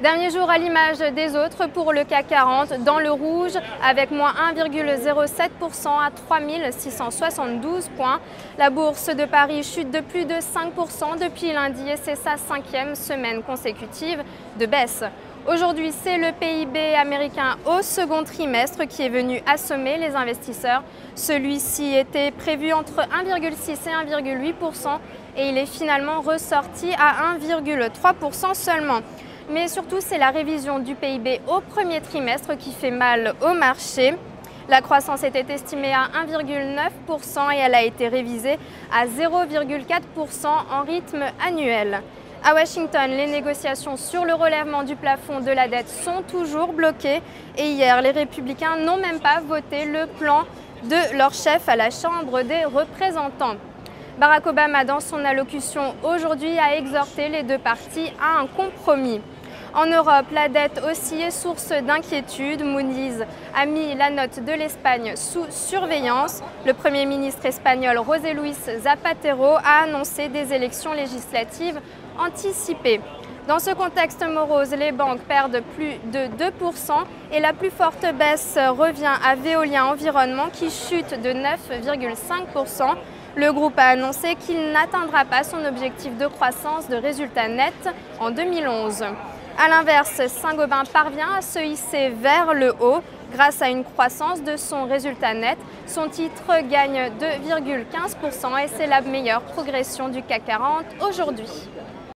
Dernier jour à l'image des autres pour le CAC 40 dans le rouge avec moins 1,07% à 3 672 points. La bourse de Paris chute de plus de 5% depuis lundi et c'est sa 5e semaine consécutive de baisse. Aujourd'hui, c'est le PIB américain au second trimestre qui est venu assommer les investisseurs. Celui-ci était prévu entre 1,6 et 1,8% et il est finalement ressorti à 1,3% seulement. Mais surtout, c'est la révision du PIB au premier trimestre qui fait mal au marché. La croissance était estimée à 1,9% et elle a été révisée à 0,4% en rythme annuel. À Washington, les négociations sur le relèvement du plafond de la dette sont toujours bloquées et hier, les républicains n'ont même pas voté le plan de leur chef à la Chambre des représentants. Barack Obama, dans son allocution aujourd'hui, a exhorté les deux parties à un compromis. En Europe, la dette aussi est source d'inquiétude. Moody's a mis la note de l'Espagne sous surveillance. Le Premier ministre espagnol José Luis Zapatero a annoncé des élections législatives anticipées. Dans ce contexte morose, les banques perdent plus de 2% et la plus forte baisse revient à Veolia Environnement qui chute de 9,5%. Le groupe a annoncé qu'il n'atteindra pas son objectif de croissance de résultats nets en 2011. A l'inverse, Saint-Gobain parvient à se hisser vers le haut grâce à une croissance de son résultat net. Son titre gagne 2,15% et c'est la meilleure progression du CAC 40 aujourd'hui.